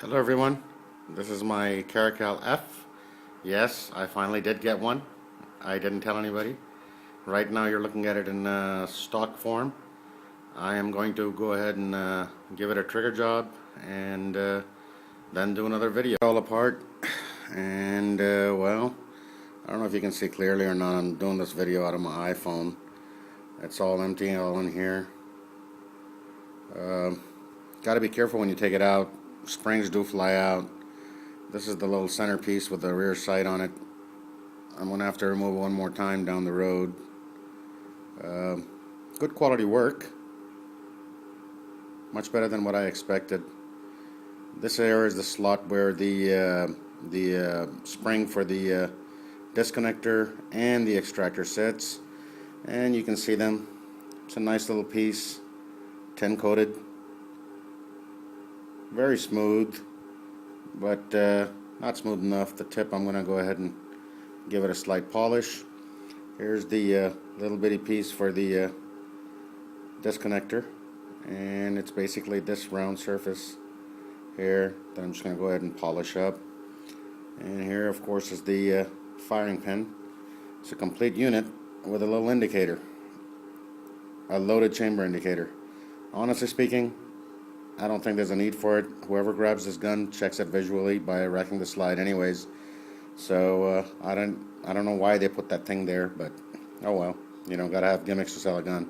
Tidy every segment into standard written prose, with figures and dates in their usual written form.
Hello everyone, this is my Caracal F. Yes, I finally did get one. I didn't tell anybody. Right now you're looking at it in stock form. I am going to go ahead and give it a trigger job and then do another video. All apart and well, I don't know if you can see clearly or not. I'm doing this video out of my iPhone. It's all empty all in here. Got to be careful when you take it out. Springs do fly out. This is the little centerpiece with the rear sight on it. I'm going to have to remove it one more time down the road. Good quality work. Much better than what I expected. This area is the slot where the spring for the disconnector and the extractor sits. And you can see them. It's a nice little piece. Tin coated. Very smooth, but not smooth enough. The tip, I'm going to go ahead and give it a slight polish. Here's the little bitty piece for the disconnector, and it's basically this round surface here that I'm just going to go ahead and polish up. And here, of course, is the firing pin. It's a complete unit with a little indicator, a loaded chamber indicator. Honestly speaking, I don't think there's a need for it. Whoever grabs this gun checks it visually by racking the slide anyways. So I don't know why they put that thing there, but oh well. You know, gotta have gimmicks to sell a gun.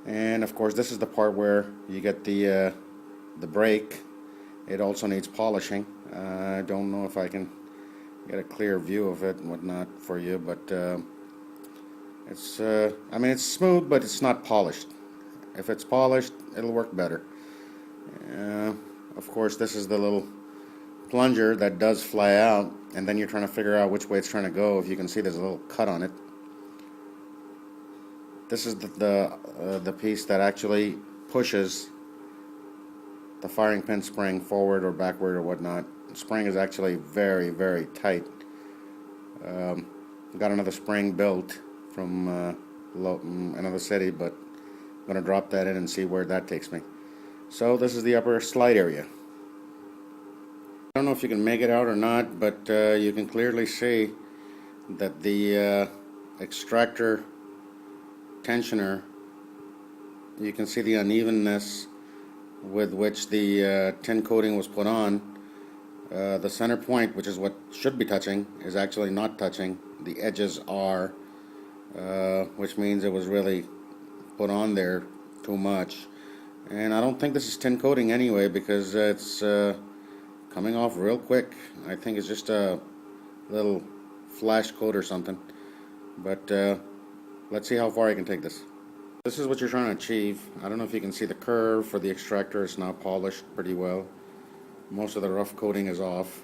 And of course, this is the part where you get the brake. It also needs polishing. I don't know if I can get a clear view of it and whatnot for you, but it's I mean, it's smooth, but it's not polished. If it's polished, it'll work better. Of course, this is the little plunger that does fly out, and then you're trying to figure out which way it's trying to go. If you can see, there's a little cut on it. This is the piece that actually pushes the firing pin spring forward or backward or whatnot. The spring is actually very, very tight. Got another spring built from another city, but I'm going to drop that in and see where that takes me. So this is the upper slide area. I don't know if you can make it out or not, but you can clearly see that the extractor tensioner, you can see the unevenness with which the tin coating was put on. The center point, which is what should be touching, is actually not touching. The edges are, which means it was really put on there too much. And I don't think this is tin coating anyway, because it's coming off real quick. I think it's just a little flash coat or something. But let's see how far I can take this. This is what you're trying to achieve. I don't know if you can see the curve for the extractor. It's now polished pretty well. Most of the rough coating is off,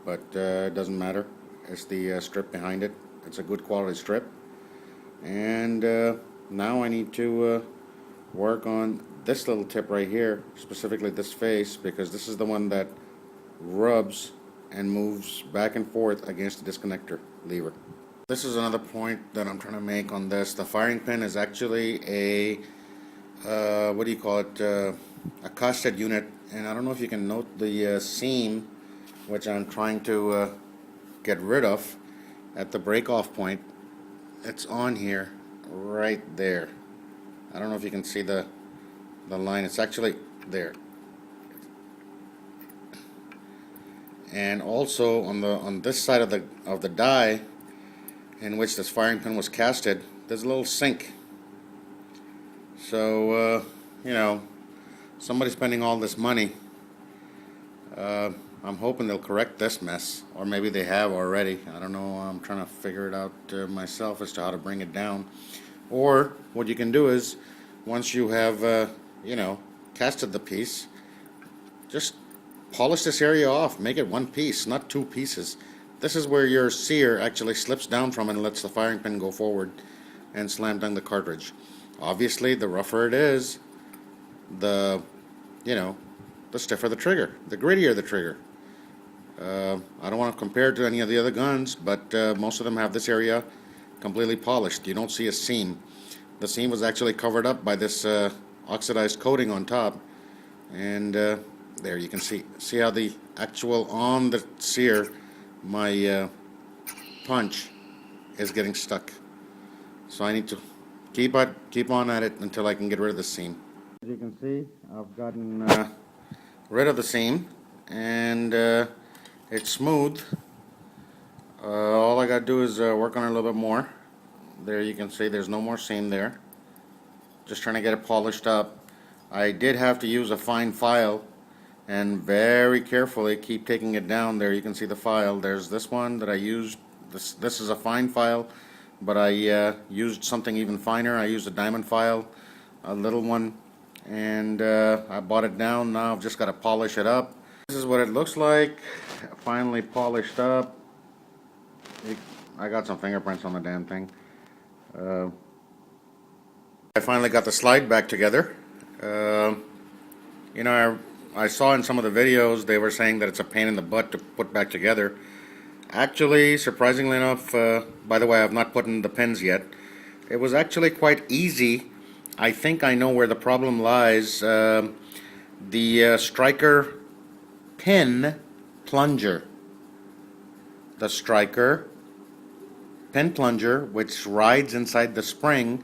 but it doesn't matter. It's the strip behind it. It's a good quality strip. And now I need to work on this little tip right here, specifically this face, because this is the one that rubs and moves back and forth against the disconnector lever. This is another point that I'm trying to make on this. The firing pin is actually a what do you call it, a casted unit, and I don't know if you can note the seam, which I'm trying to get rid of at the break-off point. It's on here right there. I don't know if you can see the line. It's actually there. And also on this side of the die in which this firing pin was casted, there's a little sink. So you know, somebody's spending all this money. I'm hoping they'll correct this mess, or maybe they have already. I don't know. I'm trying to figure it out myself as to how to bring it down. Or what you can do is, once you have you know, casted the piece, just polish this area off. Make it one piece, not two pieces. This is where your sear actually slips down from and lets the firing pin go forward and slam down the cartridge. Obviously, the rougher it is, the stiffer the trigger, the grittier the trigger. I don't want to compare it to any of the other guns, but most of them have this area completely polished. You don't see a seam. The seam was actually covered up by this oxidized coating on top, and There you can see how the actual on the sear, my punch is getting stuck. So I need to keep on at it until I can get rid of the seam. As you can see, I've gotten rid of the seam, and it's smooth. All I gotta do is work on it a little bit more. There you can see there's no more seam there. Just trying to get it polished up. I did have to use a fine file and very carefully keep taking it down. There you can see the file. There's this one that I used. This is a fine file, but I used something even finer. I used a diamond file, a little one, and I bought it down. Now I've just got to polish it up. This is what it looks like, finally polished up. I got some fingerprints on the damn thing. I finally got the slide back together. You know, I saw in some of the videos they were saying that it's a pain in the butt to put back together. Actually, surprisingly enough, by the way, I've not put in the pins yet. It was actually quite easy. I think I know where the problem lies. The striker pin plunger. The striker pin plunger, which rides inside the spring,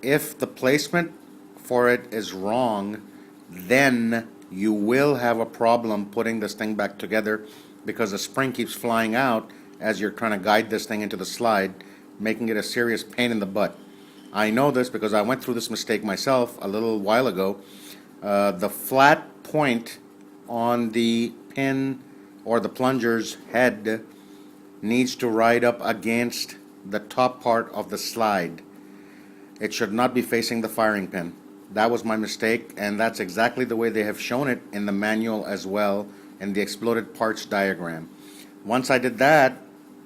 if the placement for it is wrong, then you will have a problem putting this thing back together, because the spring keeps flying out as you're trying to guide this thing into the slide, making it a serious pain in the butt. I know this because I went through this mistake myself a little while ago. The flat point on the pin or the plunger's head needs to ride up against the top part of the slide. It should not be facing the firing pin. That was my mistake, and that's exactly the way they have shown it in the manual as well, in the exploded parts diagram. Once I did that,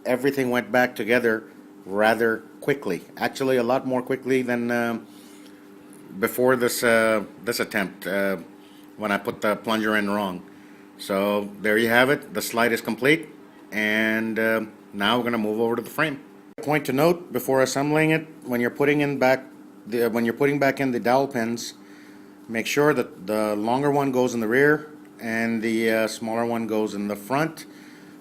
everything went back together rather quickly. Actually, a lot more quickly than before this attempt, when I put the plunger in wrong. So there you have it. The slide is complete, and now we're going to move over to the frame. Point to note before assembling it: when you're putting back in the dowel pins, make sure that the longer one goes in the rear and the smaller one goes in the front.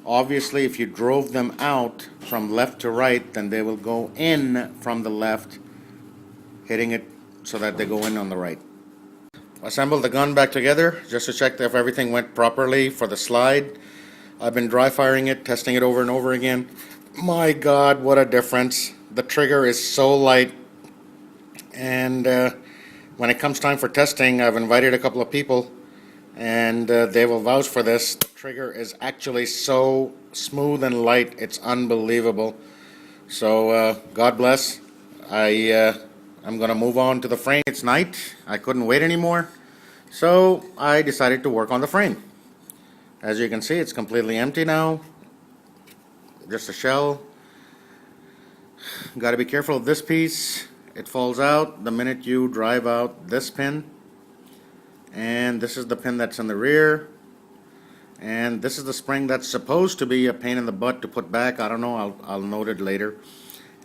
Obviously, if you drove them out from left to right, then they will go in from the left, hitting it so that they go in on the right. Assemble the gun back together just to check if everything went properly for the slide. I've been dry firing it, testing it over and over again. My God, what a difference. The trigger is so light. And when it comes time for testing, I've invited a couple of people, and they will vouch for this. The trigger is actually so smooth and light, it's unbelievable. So God bless. I'm going to move on to the frame. It's night. I couldn't wait anymore, so I decided to work on the frame. As you can see, it's completely empty now. Just a shell. Got to be careful of this piece. It falls out the minute you drive out this pin, and this is the pin that's in the rear, and this is the spring that's supposed to be a pain in the butt to put back. I don't know, I'll note it later.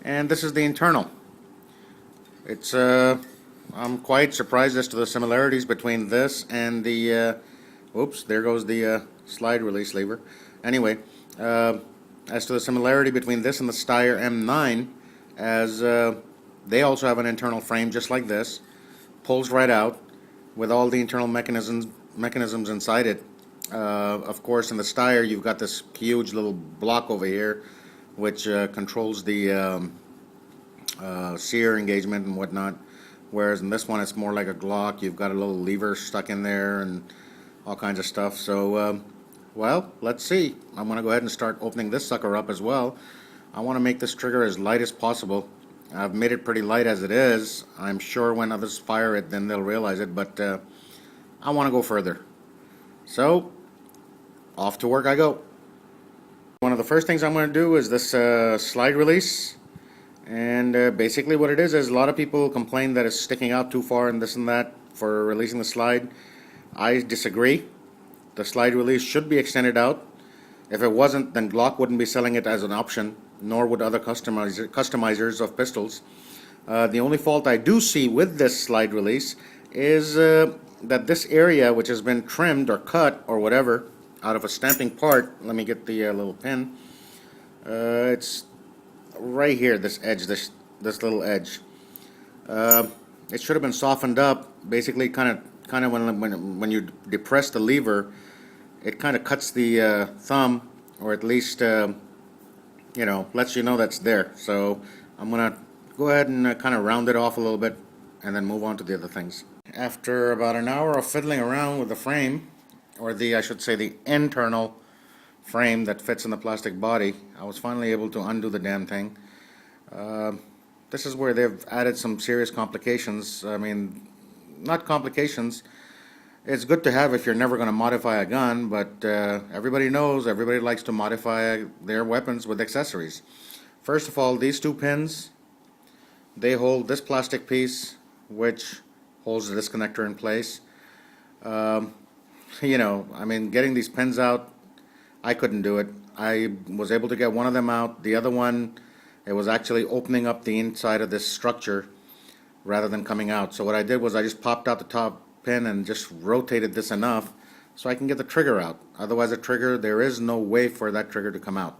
And this is the internal. It's I'm quite surprised as to the similarities between this and the oops, there goes the slide release lever. Anyway, as to the similarity between this and the Steyr M9, as they also have an internal frame just like this, pulls right out with all the internal mechanisms inside it. Of course, in the Steyr, you've got this huge little block over here, which controls the sear engagement and whatnot. Whereas in this one, it's more like a Glock. You've got a little lever stuck in there and all kinds of stuff. So, well, let's see. I'm going to go ahead and start opening this sucker up as well. I want to make this trigger as light as possible. I've made it pretty light as it is. I'm sure when others fire it, then they'll realize it, but I want to go further. So, off to work I go. One of the first things I'm going to do is this slide release. And basically what it is a lot of people complain that it's sticking out too far and this and that for releasing the slide. I disagree. The slide release should be extended out. If it wasn't, then Glock wouldn't be selling it as an option, nor would other customizers of pistols. The only fault I do see with this slide release is that this area, which has been trimmed or cut or whatever out of a stamping part, let me get the little pin. It's right here, this edge, this little edge. It should have been softened up. Basically, kind of when you depress the lever, it kind of cuts the thumb, or at least lets you know that's there. So I'm gonna go ahead and kind of round it off a little bit, and then move on to the other things. After about an hour of fiddling around with the frame, or I should say the internal frame that fits in the plastic body, I was finally able to undo the damn thing. This is where they've added some serious complications. I mean, not complications. It's good to have if you're never going to modify a gun, but everybody knows, everybody likes to modify their weapons with accessories. First of all, these two pins, they hold this plastic piece, which holds the disconnector in place. I mean, getting these pins out, I couldn't do it. I was able to get one of them out. The other one, it was actually opening up the inside of this structure rather than coming out. So what I did was I just popped out the top pin and just rotated this enough so I can get the trigger out. Otherwise, the trigger, there is no way for that trigger to come out.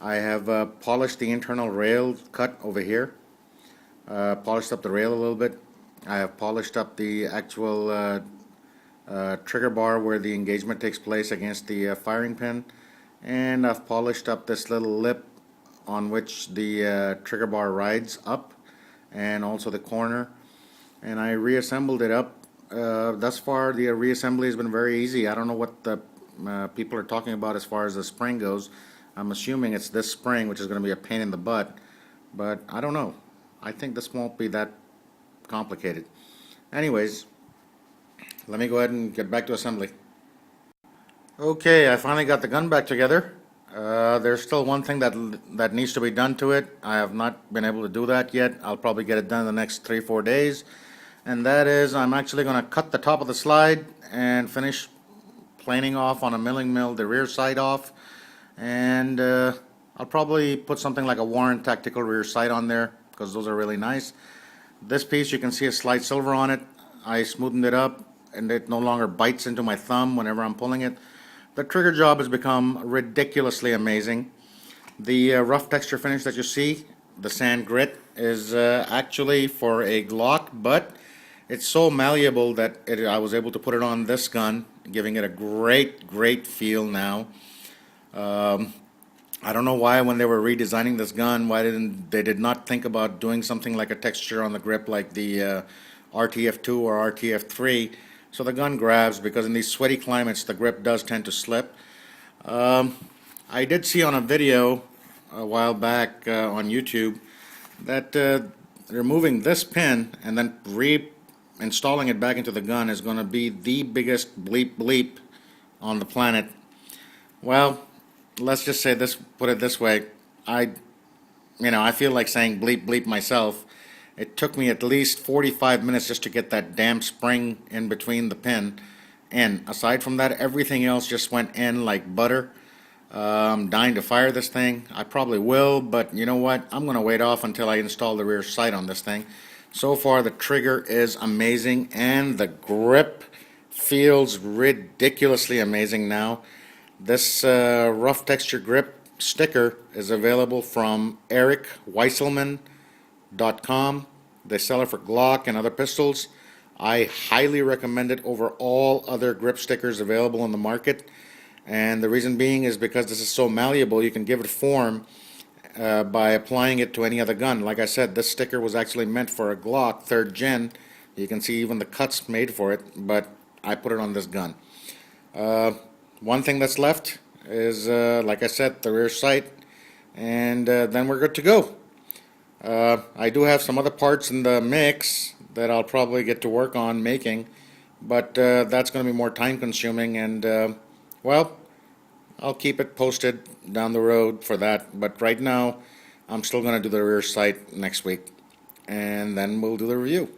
I have polished the internal rail cut over here, polished up the rail a little bit. I have polished up the actual trigger bar where the engagement takes place against the firing pin, and I've polished up this little lip on which the trigger bar rides up, and also the corner, and I reassembled it up. Thus far, the reassembly has been very easy. I don't know what the people are talking about as far as the spring goes. I'm assuming it's this spring, which is going to be a pain in the butt, but I don't know. I think this won't be that complicated. Anyways, let me go ahead and get back to assembly. Okay, I finally got the gun back together. There's still one thing that needs to be done to it. I have not been able to do that yet. I'll probably get it done in the next 3-4 days. And that is, I'm actually going to cut the top of the slide and finish planing off on a milling mill the rear sight off. And I'll probably put something like a Warren tactical rear sight on there, because those are really nice. This piece, you can see a slight silver on it. I smoothened it up, and it no longer bites into my thumb whenever I'm pulling it. The trigger job has become ridiculously amazing. The rough texture finish that you see, the sand grit, is actually for a Glock, but it's so malleable that I was able to put it on this gun, giving it a great feel now. I don't know why when they were redesigning this gun, they did not think about doing something like a texture on the grip like the RTF2 or RTF3, so the gun grabs, because in these sweaty climates the grip does tend to slip. I did see on a video a while back on YouTube that removing this pin and then reinstalling it back into the gun is going to be the biggest bleep on the planet. Well, let's just say this, put it this way, I feel like saying bleep myself. It took me at least 45 minutes just to get that damn spring in between the pin. And aside from that, everything else just went in like butter. I'm dying to fire this thing. I probably will, but you know what? I'm going to wait off until I install the rear sight on this thing. So far, the trigger is amazing, and the grip feels ridiculously amazing now. This rough texture grip sticker is available from ericweiselman.com. They sell it for Glock and other pistols. I highly recommend it over all other grip stickers available in the market. And the reason being is because this is so malleable, you can give it form by applying it to any other gun. Like I said, this sticker was actually meant for a Glock 3rd Gen. You can see even the cuts made for it, but I put it on this gun. One thing that's left is, like I said, the rear sight, and then we're good to go. I do have some other parts in the mix that I'll probably get to work on making, but that's going to be more time consuming, and well, I'll keep it posted down the road for that. But right now, I'm still going to do the rear sight next week, and then we'll do the review.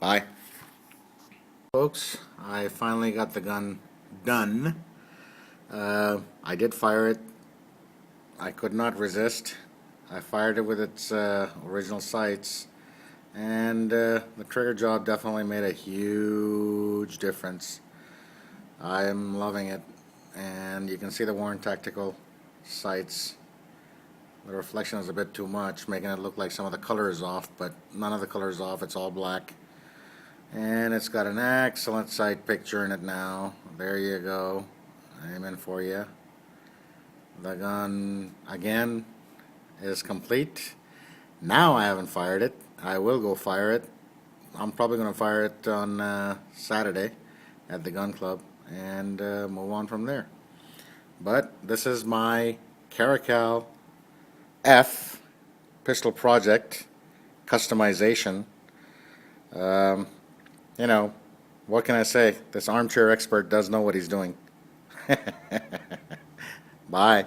Bye. Folks, I finally got the gun done. I did fire it. I could not resist. I fired it with its original sights, and the trigger job definitely made a huge difference. I am loving it, and you can see the Warren Tactical sights. The reflection is a bit too much, making it look like some of the color is off, but none of the color is off. It's all black. And it's got an excellent sight picture in it now. There you go. Aiming for you. The gun, again, is complete. Now I haven't fired it. I will go fire it. I'm probably going to fire it on Saturday at the gun club and move on from there. But this is my Caracal F pistol project customization. You know, what can I say? This armchair expert does know what he's doing. Bye.